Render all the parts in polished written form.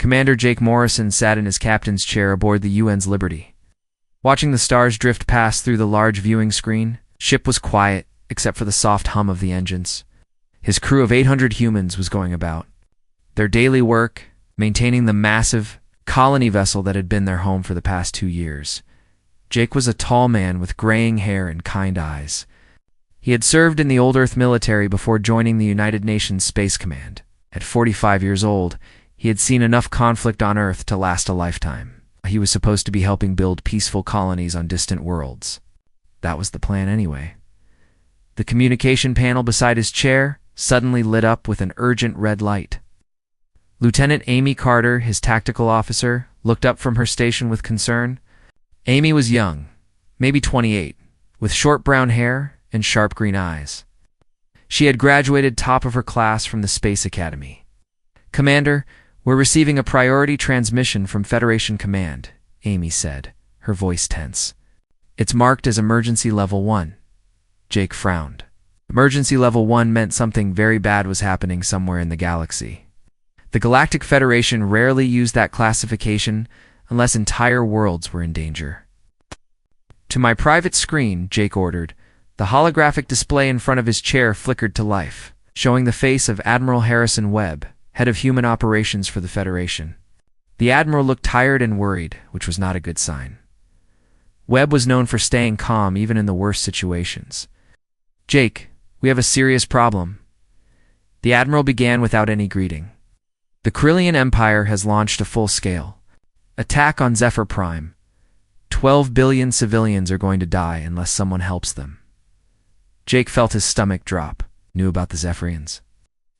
Commander Jake Morrison sat in his captain's chair aboard the UN's Liberty. Watching the stars drift past through the large viewing screen, ship was quiet except for the soft hum of the engines. His crew of 800 humans was going about their daily work, maintaining the massive colony vessel that had been their home for the past 2 years. Jake was a tall man with graying hair and kind eyes. He had served in the old Earth military before joining the United Nations Space Command. At 45 years old, he had seen enough conflict on Earth to last a lifetime. He was supposed to be helping build peaceful colonies on distant worlds. That was the plan anyway. The communication panel beside his chair suddenly lit up with an urgent red light. Lieutenant Amy Carter, his tactical officer, looked up from her station with concern. Amy was young, maybe 28, with short brown hair and sharp green eyes. She had graduated top of her class from the Space Academy. "Commander, we're receiving a priority transmission from Federation Command," Amy said, her voice tense. "It's marked as Emergency Level 1. Jake frowned. Emergency Level 1 meant something very bad was happening somewhere in the galaxy. The Galactic Federation rarely used that classification unless entire worlds were in danger. "To my private screen," Jake ordered. The holographic display in front of his chair flickered to life, showing the face of Admiral Harrison Webb, head of human operations for the Federation. The Admiral looked tired and worried, which was not a good sign. Webb was known for staying calm even in the worst situations. "Jake, we have a serious problem." The Admiral began without any greeting. "The Corellian Empire has launched a full-scale attack on Zephyr Prime. 12 billion civilians are going to die unless someone helps them." Jake felt his stomach drop. Knew about the Zephyrians.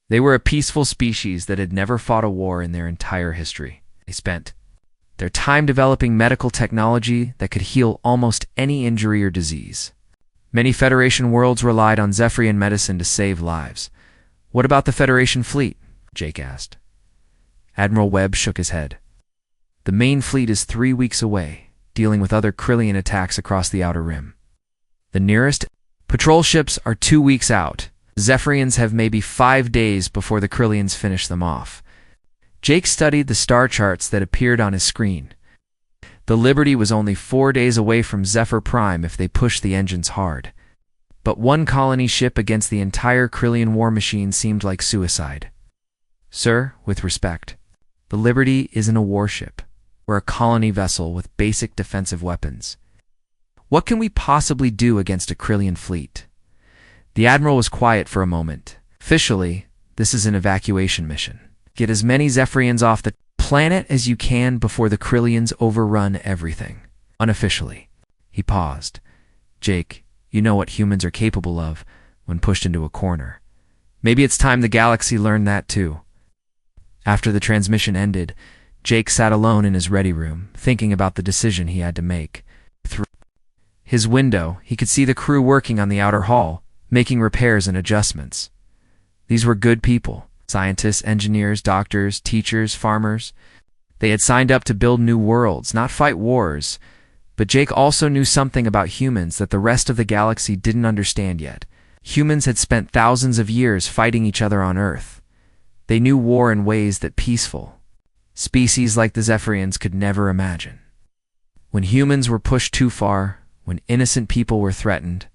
They were a peaceful species that had never fought a war in their entire history. They spent their time developing medical technology that could heal almost any injury or disease. Many Federation worlds relied on Zephyrian medicine to save lives. "What about the Federation fleet?" Jake asked. Admiral Webb shook his head. "The main fleet is 3 weeks away, dealing with other Corellian attacks across the Outer Rim. The nearest patrol ships are 2 weeks out. Zephyrians have maybe 5 days before the Corellians finish them off." Jake studied the star charts that appeared on his screen. The Liberty was only 4 days away from Zephyr Prime if they pushed the engines hard. But one colony ship against the entire Corellian war machine seemed like suicide. "Sir, with respect, the Liberty isn't a warship. We're a colony vessel with basic defensive weapons. What can we possibly do against a Corellian fleet?" The Admiral was quiet for a moment. "Officially, this is an evacuation mission. Get as many Zephyrians off the planet as you can before the Corellians overrun everything. Unofficially." He paused. "Jake, you know what humans are capable of when pushed into a corner. Maybe it's time the galaxy learned that too." After the transmission ended, Jake sat alone in his ready room, thinking about the decision he had to make. Through his window, he could see the crew working on the outer hall, making repairs and adjustments. These were good people. Scientists, engineers, doctors, teachers, farmers. They had signed up to build new worlds, not fight wars. But Jake also knew something about humans that the rest of the galaxy didn't understand yet. Humans had spent thousands of years fighting each other on Earth. They knew war in ways that peaceful species like the Zephyrians could never imagine. When humans were pushed too far, when innocent people were threatened,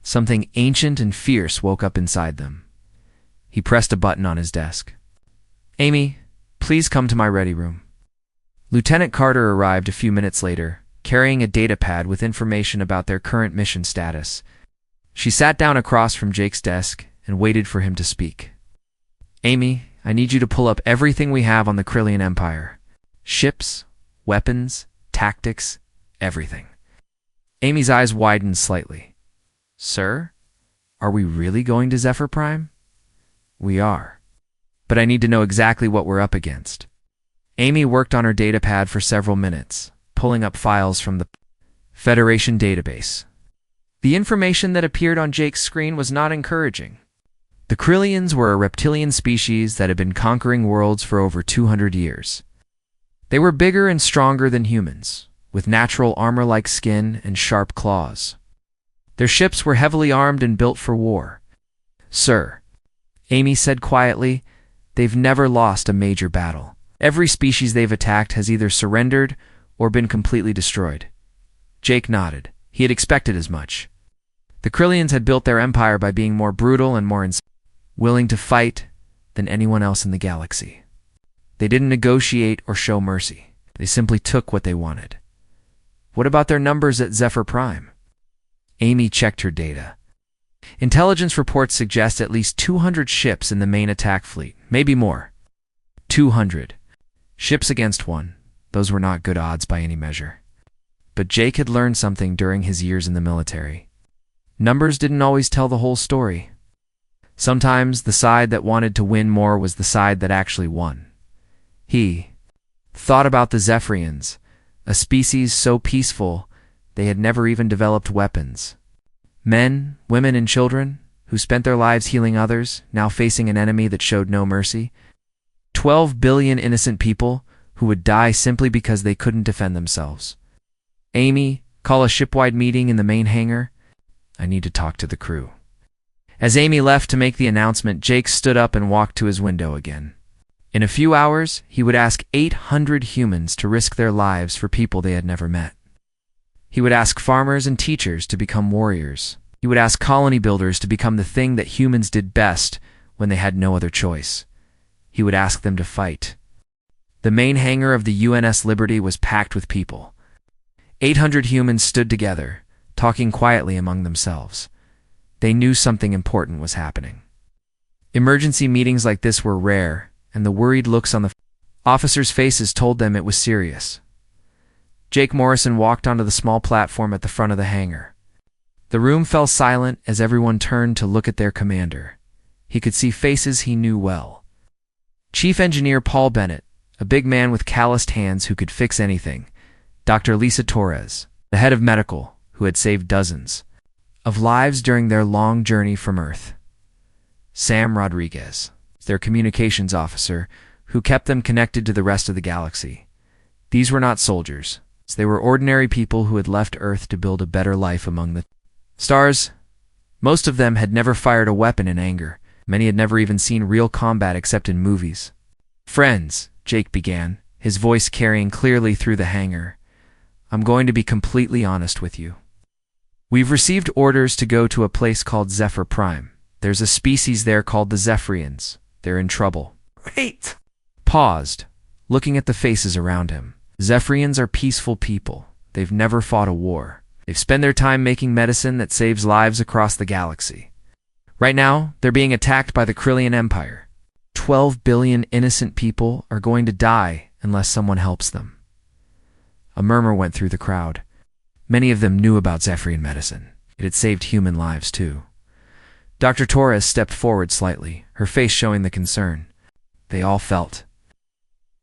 something ancient and fierce woke up inside them. He pressed a button on his desk. "Amy, please come to my ready room." Lieutenant Carter arrived a few minutes later, carrying a datapad with information about their current mission status. She sat down across from Jake's desk and waited for him to speak. "Amy, I need you to pull up everything we have on the Corellian Empire. Ships, weapons, tactics, everything." Amy's eyes widened slightly. "Sir, are we really going to Zephyr Prime?" "We are. But I need to know exactly what we're up against." Amy worked on her datapad for several minutes, pulling up files from the Federation database. The information that appeared on Jake's screen was not encouraging. The Corellians were a reptilian species that had been conquering worlds for over 200 years. They were bigger and stronger than humans, with natural armor-like skin and sharp claws. Their ships were heavily armed and built for war. "Sir," Amy said quietly, "they've never lost a major battle. Every species they've attacked has either surrendered or been completely destroyed. Jake nodded. He had expected as much. The Krillians had built their empire by being more brutal and more willing to fight than anyone else in the galaxy. They didn't negotiate or show mercy. They simply took what they wanted. What about their numbers at Zephyr Prime? Amy checked her data. Intelligence reports suggest at least 200 ships in the main attack fleet, maybe more. 200. Ships against one. Those were not good odds by any measure. But Jake had learned something during his years in the military. Numbers didn't always tell the whole story. Sometimes the side that wanted to win more was the side that actually won. He thought about the Zephyrians, a species so peaceful they had never even developed weapons. Men, women, and children, who spent their lives healing others, now facing an enemy that showed no mercy. 12 billion innocent people who would die simply because they couldn't defend themselves. Amy, call a shipwide meeting in the main hangar. I need to talk to the crew. As Amy left to make the announcement, Jake stood up and walked to his window again. In a few hours, he would ask 800 humans to risk their lives for people they had never met. He would ask farmers and teachers to become warriors. He would ask colony builders to become the thing that humans did best when they had no other choice. He would ask them to fight. The main hangar of the UNS Liberty was packed with people. 800 humans stood together, talking quietly among themselves. They knew something important was happening. Emergency meetings like this were rare, and the worried looks on the officers' faces told them it was serious. Jake Morrison walked onto the small platform at the front of the hangar. The room fell silent as everyone turned to look at their commander. He could see faces he knew well. Chief Engineer Paul Bennett, a big man with calloused hands who could fix anything. Dr. Lisa Torres, the head of medical, who had saved dozens of lives during their long journey from Earth. Sam Rodriguez, their communications officer, who kept them connected to the rest of the galaxy. These were not soldiers. They were ordinary people who had left Earth to build a better life among the stars. Most of them had never fired a weapon in anger. Many had never even seen real combat except in movies. Friends, Jake began, his voice carrying clearly through the hangar. I'm going to be completely honest with you. We've received orders to go to a place called Zephyr Prime. There's a species there called the Zephyrians. They're in trouble. Wait! Paused, looking at the faces around him. Zephyrians are peaceful people. They've never fought a war. They've spent their time making medicine that saves lives across the galaxy. Right now, they're being attacked by the Krillian Empire. 12 billion innocent people are going to die unless someone helps them. A murmur went through the crowd. Many of them knew about Zephyrian medicine. It had saved human lives, too. Dr. Torres stepped forward slightly, her face showing the concern. They all felt.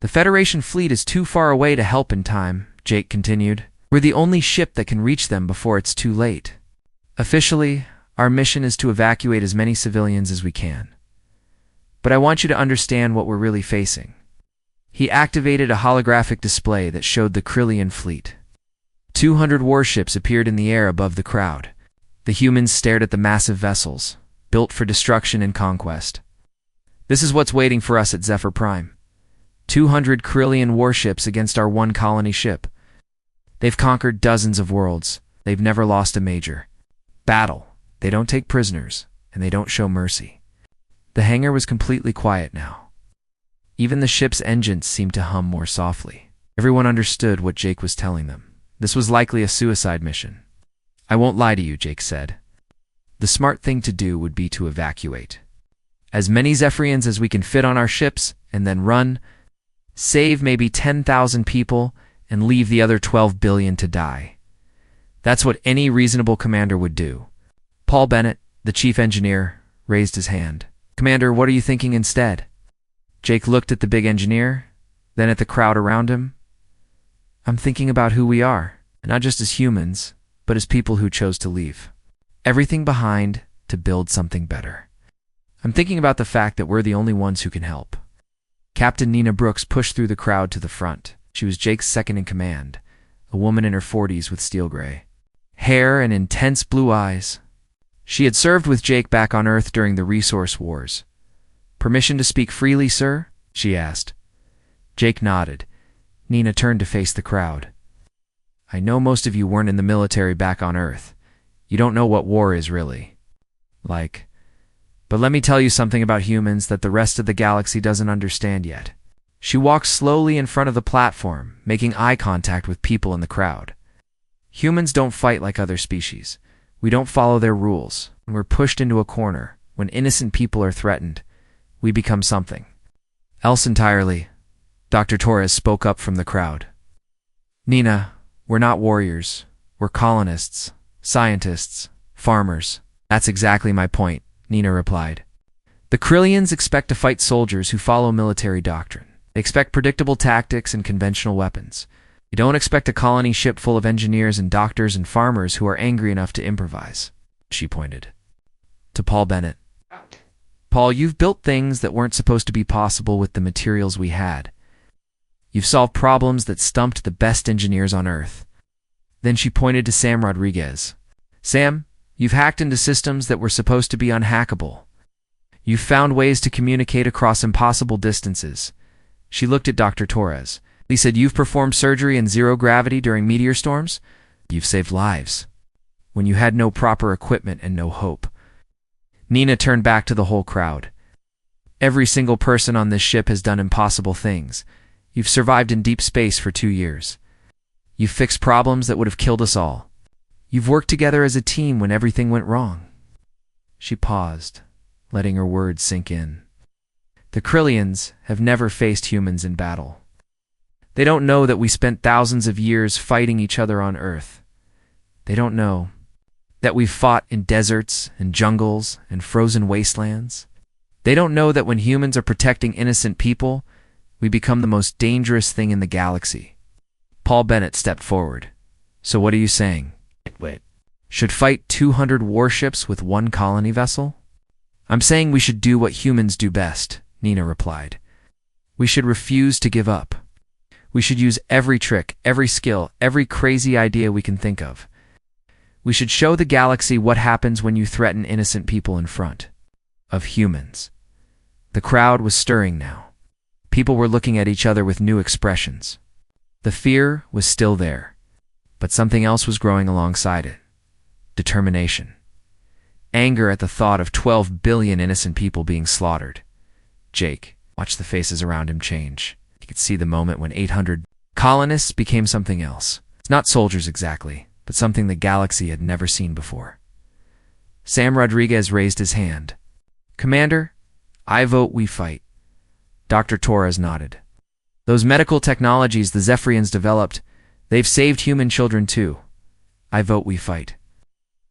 The Federation fleet is too far away to help in time, Jake continued. We're the only ship that can reach them before it's too late. Officially, our mission is to evacuate as many civilians as we can. But I want you to understand what we're really facing. He activated a holographic display that showed the Krillian fleet. 200 warships appeared in the air above the crowd. The humans stared at the massive vessels, built for destruction and conquest. This is what's waiting for us at Zephyr Prime. 200 Krillian warships against our one colony ship. They've conquered dozens of worlds. They've never lost a major battle. They don't take prisoners, and they don't show mercy. The hangar was completely quiet now. Even the ship's engines seemed to hum more softly. Everyone understood what Jake was telling them. This was likely a suicide mission. I won't lie to you, Jake said. The smart thing to do would be to evacuate as many Zephyrians as we can fit on our ships, and then run, save maybe 10,000 people, and leave the other 12 billion to die. That's what any reasonable commander would do. Paul Bennett, the chief engineer, raised his hand. Commander, what are you thinking instead? Jake looked at the big engineer, then at the crowd around him. I'm thinking about who we are, not just as humans, but as people who chose to leave everything behind to build something better. I'm thinking about the fact that we're the only ones who can help. Captain Nina Brooks pushed through the crowd to the front. She was Jake's second in command, a woman in her 40s with steel gray hair and intense blue eyes. She had served with Jake back on Earth during the Resource Wars. Permission to speak freely, sir? She asked. Jake nodded. Nina turned to face the crowd. I know most of you weren't in the military back on Earth. You don't know what war is really like. But let me tell you something about humans that the rest of the galaxy doesn't understand yet. She walked slowly in front of the platform, making eye contact with people in the crowd. Humans don't fight like other species. We don't follow their rules. When we're pushed into a corner, when innocent people are threatened, we become something else entirely. Dr. Torres spoke up from the crowd. Nina, we're not warriors. We're colonists, scientists, farmers. That's exactly my point, Nina replied. The Krillians expect to fight soldiers who follow military doctrine. They expect predictable tactics and conventional weapons. They don't expect a colony ship full of engineers and doctors and farmers who are angry enough to improvise, she pointed to Paul Bennett. Paul, you've built things that weren't supposed to be possible with the materials we had. You've solved problems that stumped the best engineers on Earth. Then she pointed to Sam Rodriguez. Sam, you've hacked into systems that were supposed to be unhackable. You've found ways to communicate across impossible distances. She looked at Dr. Torres. He said, you've performed surgery in zero gravity during meteor storms. You've saved lives when you had no proper equipment and no hope. Nina turned back to the whole crowd. Every single person on this ship has done impossible things. You've survived in deep space for 2 years. You've fixed problems that would have killed us all. You've worked together as a team when everything went wrong. She paused, letting her words sink in. The Krillians have never faced humans in battle. They don't know that we spent thousands of years fighting each other on Earth. They don't know that we've fought in deserts and jungles and frozen wastelands. They don't know that when humans are protecting innocent people, we become the most dangerous thing in the galaxy. Paul Bennett stepped forward. So what are you saying? Wait. Should fight 200 warships with one colony vessel? I'm saying we should do what humans do best, Nina replied. We should refuse to give up. We should use every trick, every skill, every crazy idea we can think of. We should show the galaxy what happens when you threaten innocent people in front of humans. The crowd was stirring now. People were looking at each other with new expressions. The fear was still there, but something else was growing alongside it. Determination. Anger at the thought of 12 billion innocent people being slaughtered. Jake watched the faces around him change. He could see the moment when 800 colonists became something else. Not soldiers exactly, but something the galaxy had never seen before. Sam Rodriguez raised his hand. Commander, I vote we fight. Dr. Torres nodded. Those medical technologies the Zephyrians developed, they've saved human children too. I vote we fight.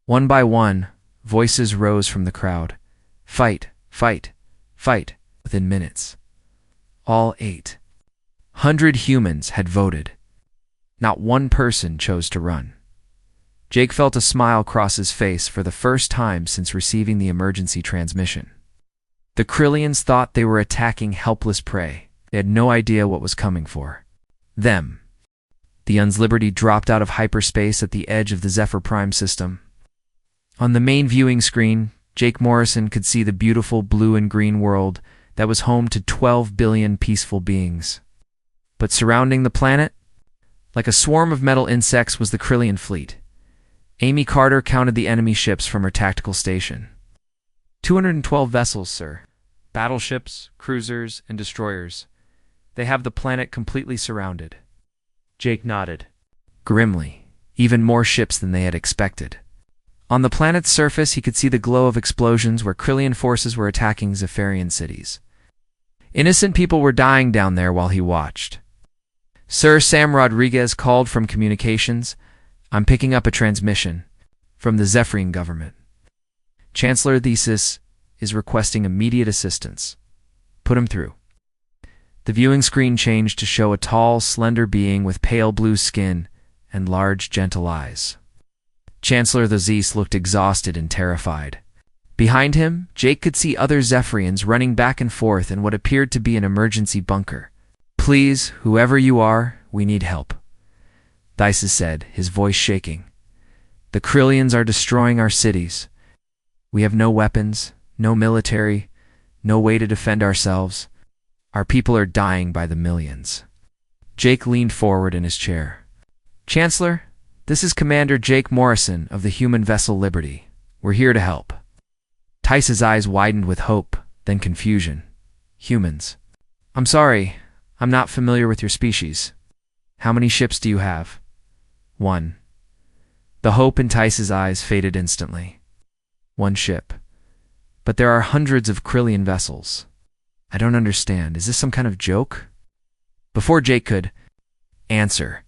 One by one, voices rose from the crowd. Fight, fight, fight, within minutes. All 800 humans had voted. Not one person chose to run. Jake felt a smile cross his face for the first time since receiving the emergency transmission. The Krillians thought they were attacking helpless prey. They had no idea what was coming for them. The Un's Liberty dropped out of hyperspace at the edge of the Zephyr Prime system. On the main viewing screen, Jake Morrison could see the beautiful blue and green world that was home to 12 billion peaceful beings. But surrounding the planet, like a swarm of metal insects, was the Krillian fleet. Amy Carter counted the enemy ships from her tactical station. 212 vessels, sir. Battleships, cruisers, and destroyers. They have the planet completely surrounded. Jake nodded. Grimly, even more ships than they had expected. On the planet's surface, he could see the glow of explosions where Krillian forces were attacking Zephyrian cities. Innocent people were dying down there while he watched. Sir, Sam Rodriguez called from communications. I'm picking up a transmission from the Zephyrian government. Chancellor Thesis is requesting immediate assistance. Put him through. The viewing screen changed to show a tall, slender being with pale blue skin and large, gentle eyes. Chancellor Thesis looked exhausted and terrified. Behind him, Jake could see other Zephyrians running back and forth in what appeared to be an emergency bunker. Please, whoever you are, we need help, Thesis said, his voice shaking. The Krillians are destroying our cities. We have no weapons, no military, no way to defend ourselves. Our people are dying by the millions. Jake leaned forward in his chair. Chancellor, this is Commander Jake Morrison of the human vessel Liberty. We're here to help. Tice's eyes widened with hope, then confusion. Humans. I'm sorry, I'm not familiar with your species. How many ships do you have? 1. The hope in Tice's eyes faded instantly. 1 ship. But there are hundreds of Krillian vessels. I don't understand. Is this some kind of joke? Before Jake could answer,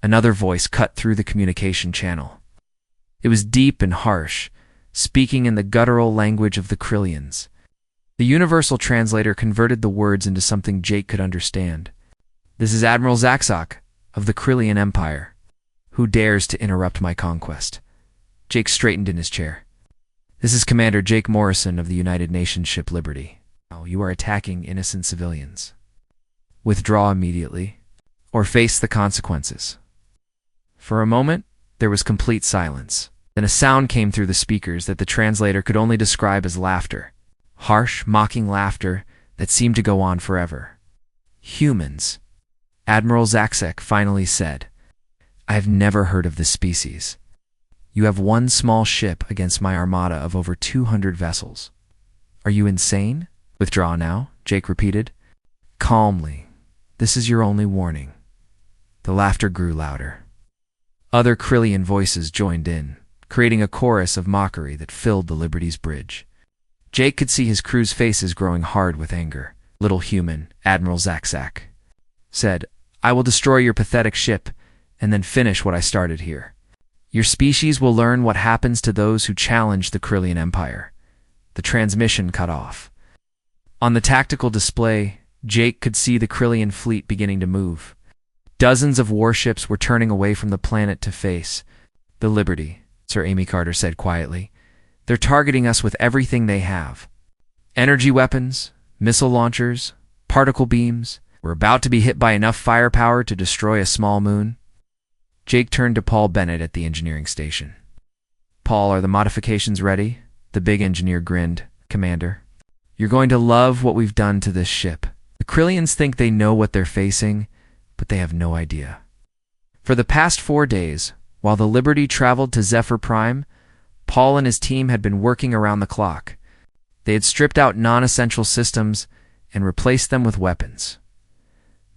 another voice cut through the communication channel. It was deep and harsh, speaking in the guttural language of the Krillians. The universal translator converted the words into something Jake could understand. This is Admiral Zaxok of the Krillian Empire. Who dares to interrupt my conquest? Jake straightened in his chair. This is Commander Jake Morrison of the United Nations ship Liberty. Now, you are attacking innocent civilians. Withdraw immediately, or face the consequences. For a moment, there was complete silence. Then a sound came through the speakers that the translator could only describe as laughter. Harsh, mocking laughter that seemed to go on forever. Humans. Admiral Zaxok finally said, I have never heard of this species. You have 1 small ship against my armada of over 200 vessels. Are you insane? Withdraw now, Jake repeated. Calmly. This is your only warning. The laughter grew louder. Other Krillian voices joined in, creating a chorus of mockery that filled the Liberty's bridge. Jake could see his crew's faces growing hard with anger. Little human, Admiral Zaxok said, I will destroy your pathetic ship and then finish what I started here. Your species will learn what happens to those who challenge the Krillian Empire. The transmission cut off. On the tactical display, Jake could see the Krillian fleet beginning to move. Dozens of warships were turning away from the planet to face the Liberty, Sir Amy Carter said quietly. They're targeting us with everything they have. Energy weapons, missile launchers, particle beams. We're about to be hit by enough firepower to destroy a small moon. Jake turned to Paul Bennett at the engineering station. Paul, are the modifications ready? The big engineer grinned. Commander, you're going to love what we've done to this ship. The Krillians think they know what they're facing, but they have no idea. For the past 4 days, while the Liberty traveled to Zephyr Prime, Paul and his team had been working around the clock. They had stripped out non-essential systems and replaced them with weapons.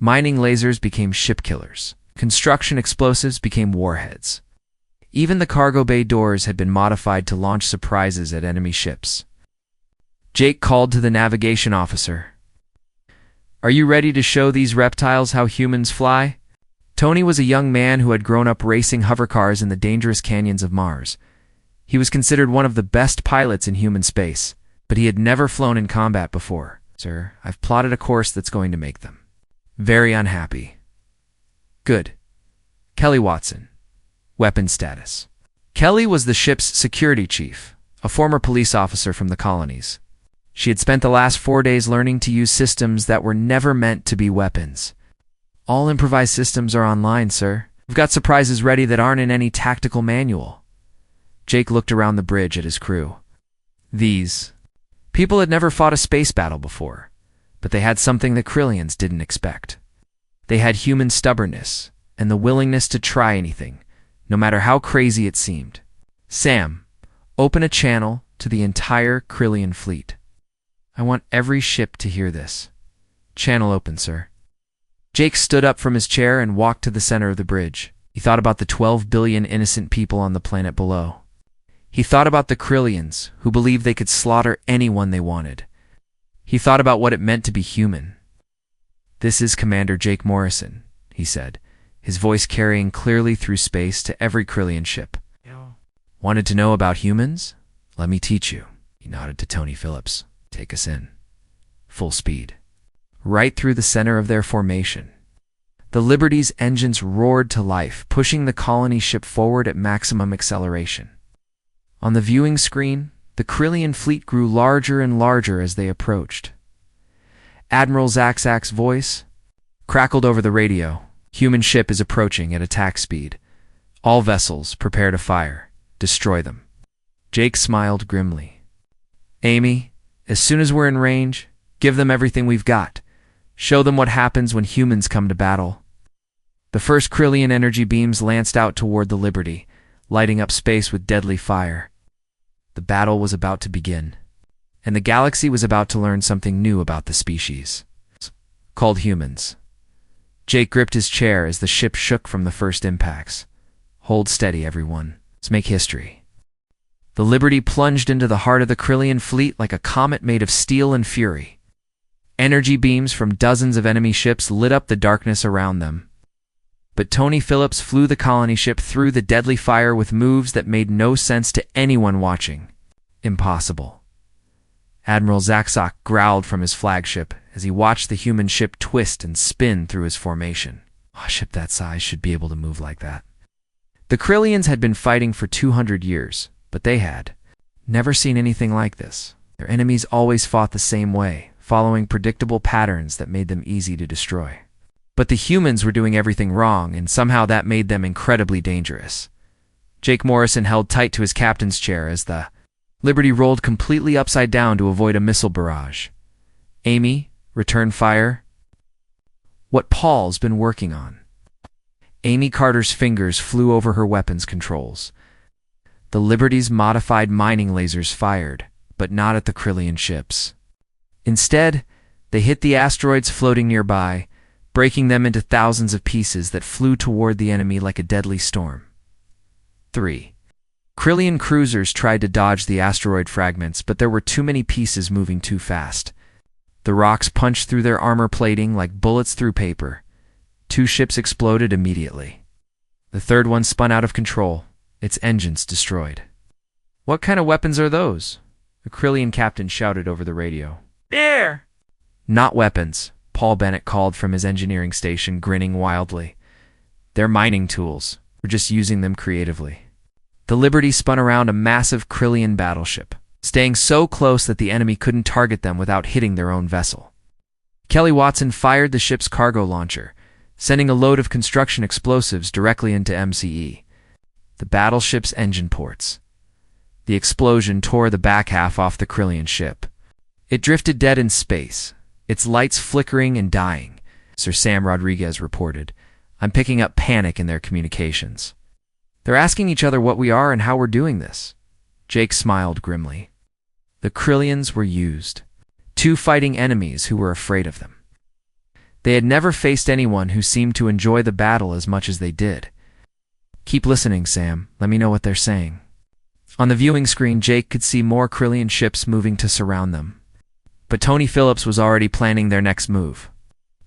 Mining lasers became ship killers. Construction explosives became warheads. Even the cargo bay doors had been modified to launch surprises at enemy ships. Jake called to the navigation officer. Are you ready to show these reptiles how humans fly? Tony was a young man who had grown up racing hovercars in the dangerous canyons of Mars. He was considered one of the best pilots in human space, but he had never flown in combat before. Sir, I've plotted a course that's going to make them very unhappy. Good. Kelly Watson. Weapon status. Kelly was the ship's security chief, a former police officer from the colonies. She had spent the last 4 days learning to use systems that were never meant to be weapons. All improvised systems are online, sir. We've got surprises ready that aren't in any tactical manual. Jake looked around the bridge at his crew. These people had never fought a space battle before, but they had something the Krillians didn't expect. They had human stubbornness and the willingness to try anything, no matter how crazy it seemed. Sam, open a channel to the entire Krillian fleet. I want every ship to hear this. Channel open, sir. Jake stood up from his chair and walked to the center of the bridge. He thought about the 12 billion innocent people on the planet below. He thought about the Krillians, who believed they could slaughter anyone they wanted. He thought about what it meant to be human. This is Commander Jake Morrison, he said, his voice carrying clearly through space to every Krillian ship. Wanted to know about humans? Let me teach you. He nodded to Tony Phillips. Take us in. Full speed. Right through the center of their formation. The Liberty's engines roared to life, pushing the colony ship forward at maximum acceleration. On the viewing screen, the Krillian fleet grew larger and larger as they approached. Admiral Zaxok's voice crackled over the radio. Human ship is approaching at attack speed. All vessels, prepare to fire. Destroy them. Jake smiled grimly. Amy, as soon as we're in range, give them everything we've got. Show them what happens when humans come to battle. The first Krillian energy beams lanced out toward the Liberty, lighting up space with deadly fire. The battle was about to begin, and the galaxy was about to learn something new about the species, called humans. Jake gripped his chair as the ship shook from the first impacts. Hold steady, everyone. Let's make history. The Liberty plunged into the heart of the Krillian fleet like a comet made of steel and fury. Energy beams from dozens of enemy ships lit up the darkness around them. But Tony Phillips flew the colony ship through the deadly fire with moves that made no sense to anyone watching. Impossible. Admiral Zakzak growled from his flagship as he watched the human ship twist and spin through his formation. A ship that size should be able to move like that. The Krillians had been fighting for 200 years, but they had never seen anything like this. Their enemies always fought the same way, following predictable patterns that made them easy to destroy. But the humans were doing everything wrong, and somehow that made them incredibly dangerous. Jake Morrison held tight to his captain's chair as the Liberty rolled completely upside down to avoid a missile barrage. Amy, return fire. What Paul's been working on. Amy Carter's fingers flew over her weapons controls. The Liberty's modified mining lasers fired, but not at the Krillian ships. Instead, they hit the asteroids floating nearby, breaking them into thousands of pieces that flew toward the enemy like a deadly storm. 3. Krillian cruisers tried to dodge the asteroid fragments, but there were too many pieces moving too fast. The rocks punched through their armor plating like bullets through paper. 2 ships exploded immediately. The third one spun out of control, its engines destroyed. "What kind of weapons are those?" the Krillian captain shouted over the radio. "There!" "Not weapons," Paul Bennett called from his engineering station, grinning wildly. "They're mining tools. We're just using them creatively." The Liberty spun around a massive Krillian battleship, staying so close that the enemy couldn't target them without hitting their own vessel. Kelly Watson fired the ship's cargo launcher, sending a load of construction explosives directly into MCE, the battleship's engine ports. The explosion tore the back half off the Krillian ship. It drifted dead in space, its lights flickering and dying, Sir Sam Rodriguez reported. "I'm picking up panic in their communications. They're asking each other what we are and how we're doing this." Jake smiled grimly. The Krillians were used. 2 fighting enemies who were afraid of them. They had never faced anyone who seemed to enjoy the battle as much as they did. "Keep listening, Sam. Let me know what they're saying." On the viewing screen, Jake could see more Krillian ships moving to surround them. But Tony Phillips was already planning their next move.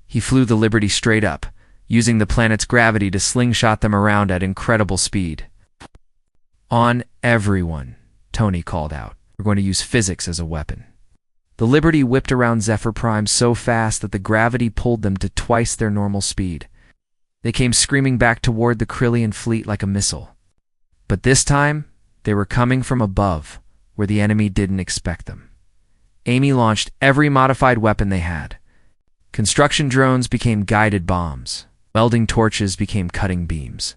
He flew the Liberty straight up, using the planet's gravity to slingshot them around at incredible speed. "On everyone," Tony called out. "We're going to use physics as a weapon." The Liberty whipped around Zephyr Prime so fast that the gravity pulled them to twice their normal speed. They came screaming back toward the Krillian fleet like a missile. But this time, they were coming from above, where the enemy didn't expect them. Amy launched every modified weapon they had. Construction drones became guided bombs. Welding torches became cutting beams.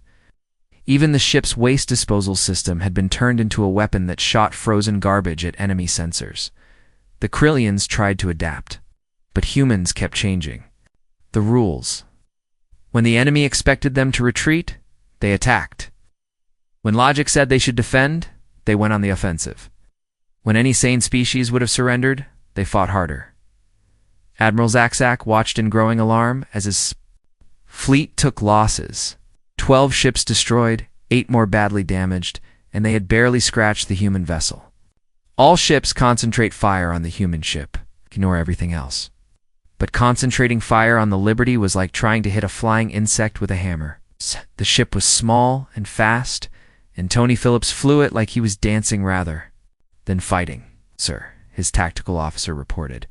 Even the ship's waste disposal system had been turned into a weapon that shot frozen garbage at enemy sensors. The Krillians tried to adapt, but humans kept changing the rules. When the enemy expected them to retreat, they attacked. When logic said they should defend, they went on the offensive. When any sane species would have surrendered, they fought harder. Admiral Zakzak watched in growing alarm as his fleet took losses. 12 ships destroyed, 8 more badly damaged, and they had barely scratched the human vessel. All ships concentrate fire on the human ship. Ignore everything else. But concentrating fire on the Liberty was like trying to hit a flying insect with a hammer. The ship was small and fast, and Tony Phillips flew it like he was dancing rather than fighting. "Sir," his tactical officer reported,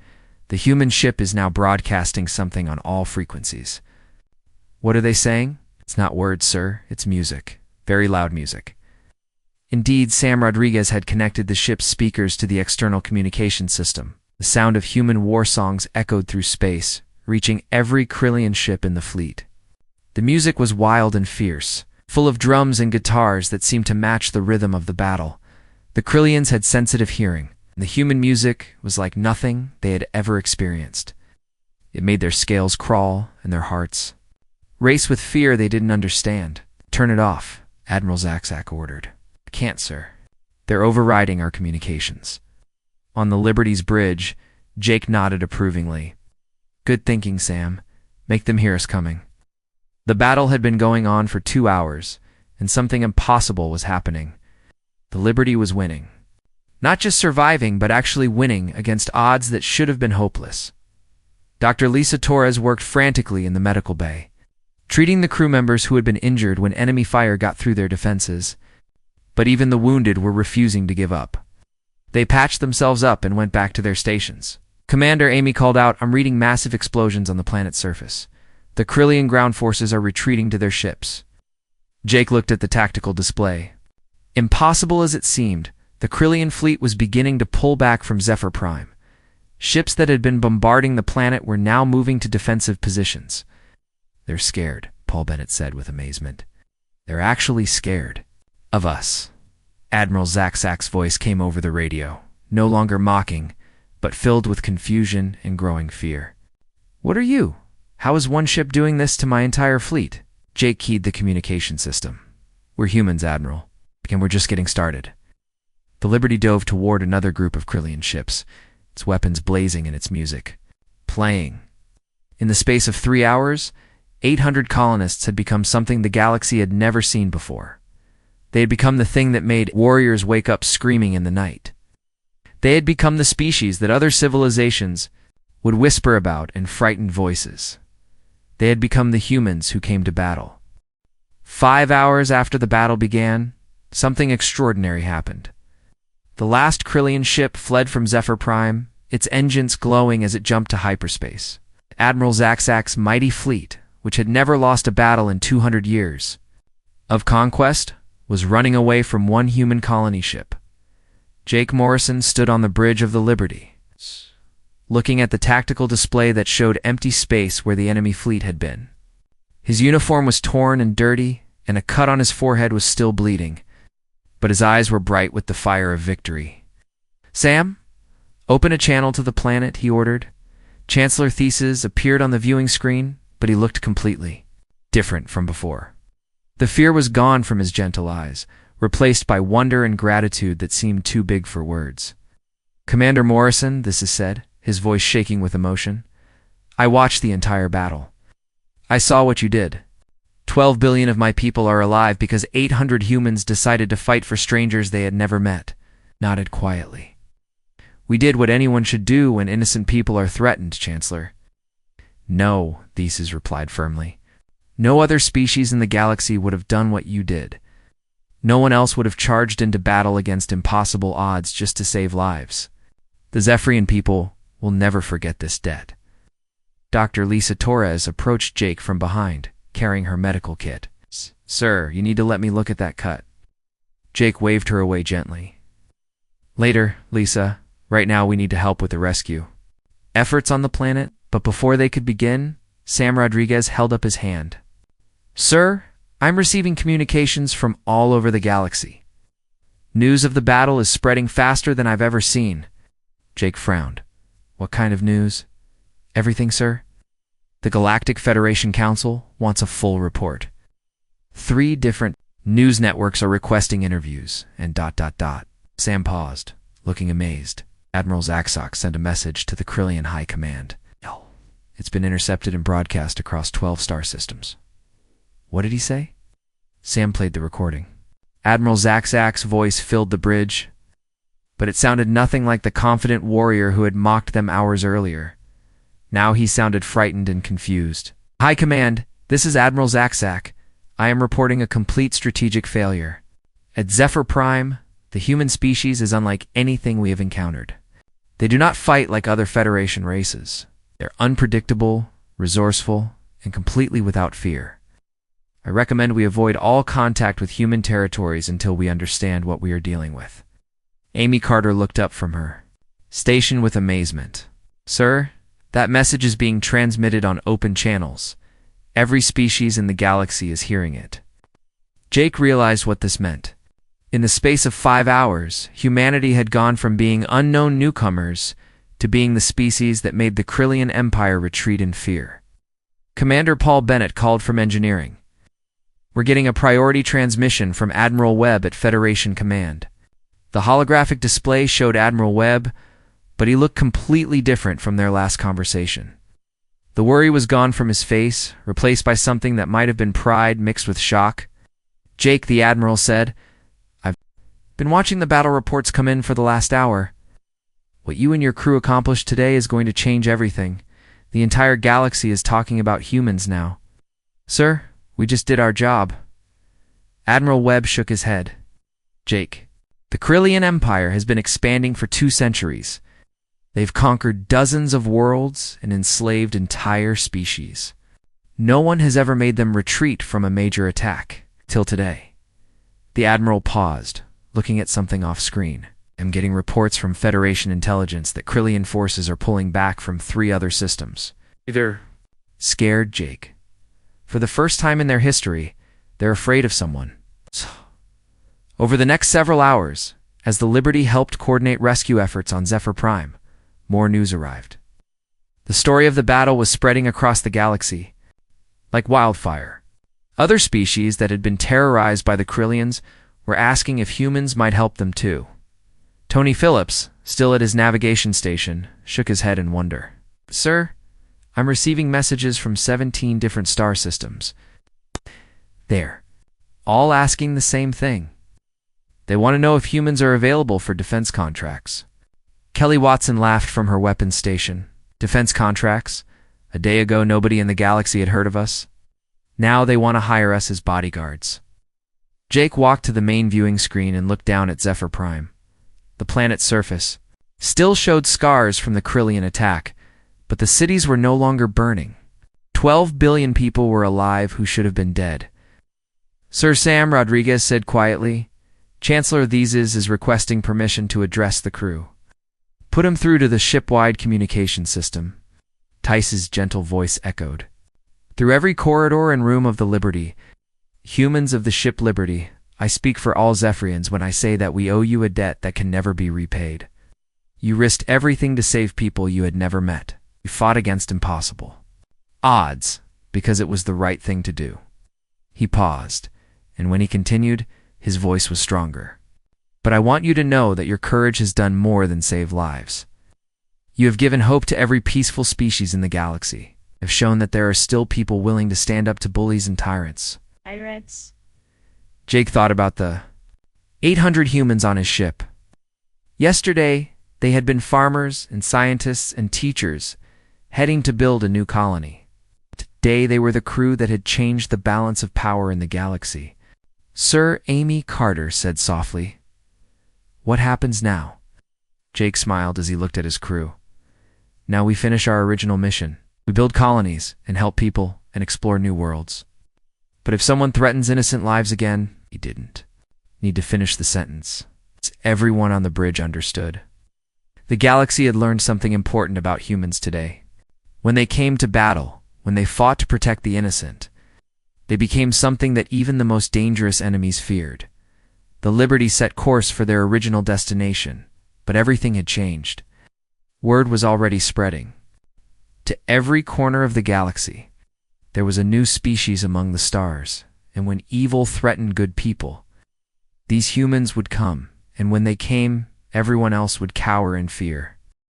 "the human ship is now broadcasting something on all frequencies." "What are they saying?" "It's not words, sir. It's music. Very loud music." Indeed, Sam Rodriguez had connected the ship's speakers to the external communication system. The sound of human war songs echoed through space, reaching every Krillian ship in the fleet. The music was wild and fierce, full of drums and guitars that seemed to match the rhythm of the battle. The Krillians had sensitive hearing, and the human music was like nothing they had ever experienced. It made their scales crawl and their hearts race with fear they didn't understand. "Turn it off," Admiral Zaxak ordered. "Can't, sir. They're overriding our communications." On the Liberty's bridge, Jake nodded approvingly. "Good thinking, Sam. Make them hear us coming." The battle had been going on for 2 hours, and something impossible was happening. The Liberty was winning. Not just surviving, but actually winning against odds that should have been hopeless. Dr. Lisa Torres worked frantically in the medical bay, treating the crew members who had been injured when enemy fire got through their defenses. But even the wounded were refusing to give up. They patched themselves up and went back to their stations. Commander Amy called out, "I'm reading massive explosions on the planet's surface. The Krillian ground forces are retreating to their ships." Jake looked at the tactical display. Impossible as it seemed, the Krillian fleet was beginning to pull back from Zephyr Prime. Ships that had been bombarding the planet were now moving to defensive positions. "They're scared," Paul Bennett said with amazement. "They're actually scared. Of us." Admiral Zaxak's voice came over the radio, no longer mocking, but filled with confusion and growing fear. "What are you? How is one ship doing this to my entire fleet?" Jake keyed the communication system. "We're humans, Admiral, and we're just getting started." The Liberty dove toward another group of Krillian ships, its weapons blazing and its music playing. In the space of 3 hours, 800 colonists had become something the galaxy had never seen before. They had become the thing that made warriors wake up screaming in the night. They had become the species that other civilizations would whisper about in frightened voices. They had become the humans who came to battle. 5 hours after the battle began, something extraordinary happened. The last Krillian ship fled from Zephyr Prime, its engines glowing as it jumped to hyperspace. Admiral Zaxak's mighty fleet, which had never lost a battle in 200 years of conquest, was running away from one human colony ship. Jake Morrison stood on the bridge of the Liberty, looking at the tactical display that showed empty space where the enemy fleet had been. His uniform was torn and dirty, and a cut on his forehead was still bleeding, but his eyes were bright with the fire of victory. "Sam, open a channel to the planet," he ordered. Chancellor Thesis appeared on the viewing screen, but he looked completely different from before. The fear was gone from his gentle eyes, replaced by wonder and gratitude that seemed too big for words. "Commander Morrison," Thesis said, his voice shaking with emotion, "I watched the entire battle. I saw what you did. 12 billion of my people are alive because 800 humans decided to fight for strangers they had never met." Nodded quietly. "We did what anyone should do when innocent people are threatened, Chancellor." "No," Thesis replied firmly. "No other species in the galaxy would have done what you did. No one else would have charged into battle against impossible odds just to save lives. The Zephyrian people will never forget this debt." Dr. Lisa Torres approached Jake from behind, carrying her medical kit. "Sir, you need to let me look at that cut." Jake waved her away gently. "Later, Lisa. Right now we need to help with the rescue efforts on the planet." But before they could begin, Sam Rodriguez held up his hand. "Sir, I'm receiving communications from all over the galaxy. News of the battle is spreading faster than I've ever seen." Jake frowned. "What kind of news?" "Everything, sir. The Galactic Federation Council wants a full report. 3 different news networks are requesting interviews, and ... Sam paused, looking amazed. Admiral Zaxak sent a message to the Krillian High Command. "It's been intercepted and broadcast across 12 star systems." "What did he say?" Sam played the recording. Admiral Zaxak's voice filled the bridge, but it sounded nothing like the confident warrior who had mocked them hours earlier. Now he sounded frightened and confused. "High Command, this is Admiral Zaxak. I am reporting a complete strategic failure. At Zephyr Prime, the human species is unlike anything we have encountered. They do not fight like other Federation races. They're unpredictable, resourceful, and completely without fear. I recommend we avoid all contact with human territories until we understand what we are dealing with." Amy Carter looked up from her station with amazement. "Sir, that message is being transmitted on open channels. Every species in the galaxy is hearing it." Jake realized what this meant. In the space of 5 hours, humanity had gone from being unknown newcomers to being the species that made the Krillian Empire retreat in fear. Commander Paul Bennett called from engineering. "We're getting a priority transmission from Admiral Webb at Federation Command." The holographic display showed Admiral Webb, but he looked completely different from their last conversation. The worry was gone from his face, replaced by something that might have been pride mixed with shock. "Jake," the Admiral said, "I've been watching the battle reports come in for the last hour. What you and your crew accomplished today is going to change everything. The entire galaxy is talking about humans now." "Sir, we just did our job." Admiral Webb shook his head. "Jake, the Krillian Empire has been expanding for 2 centuries. They've conquered dozens of worlds and enslaved entire species. No one has ever made them retreat from a major attack, till today." The Admiral paused, looking at something off-screen. "I'm getting reports from Federation intelligence that Krillian forces are pulling back from 3 other systems. They're scared, Jake. For the first time in their history, they're afraid of someone." Over the next several hours, as the Liberty helped coordinate rescue efforts on Zephyr Prime, more news arrived. The story of the battle was spreading across the galaxy like wildfire. Other species that had been terrorized by the Krillians were asking if humans might help them too. Tony Phillips, still at his navigation station, shook his head in wonder. "Sir, I'm receiving messages from 17 different star systems. They're all asking the same thing. They want to know if humans are available for defense contracts." Kelly Watson laughed from her weapons station. "Defense contracts? A day ago nobody in the galaxy had heard of us. Now they want to hire us as bodyguards." Jake walked to the main viewing screen and looked down at Zephyr Prime. The planet's surface still showed scars from the Krillian attack, but the cities were no longer burning. 12 billion people were alive who should have been dead. "Sir Sam," Rodriguez said quietly, "Chancellor Theses is requesting permission to address the crew." "Put him through to the ship-wide communication system," Tice's gentle voice echoed. "Through every corridor and room of the Liberty, humans of the ship Liberty, I speak for all Zephyrians when I say that we owe you a debt that can never be repaid. You risked everything to save people you had never met. You fought against impossible odds because it was the right thing to do." He paused, and when he continued, his voice was stronger. "But I want you to know that your courage has done more than save lives. You have given hope to every peaceful species in the galaxy, have shown that there are still people willing to stand up to bullies and tyrants." Pirates. Jake thought about the 800 humans on his ship. Yesterday, they had been farmers and scientists and teachers heading to build a new colony. Today, they were the crew that had changed the balance of power in the galaxy. Sir Amy Carter said softly, "What happens now?" Jake smiled as he looked at his crew. "Now we finish our original mission. We build colonies and help people and explore new worlds. But if someone threatens innocent lives again," he didn't need to finish the sentence. Everyone on the bridge understood. The galaxy had learned something important about humans today. When they came to battle, when they fought to protect the innocent, they became something that even the most dangerous enemies feared. The Liberty set course for their original destination, but everything had changed. Word was already spreading. To every corner of the galaxy, there was a new species among the stars, and when evil threatened good people, these humans would come, and when they came, everyone else would cower in fear.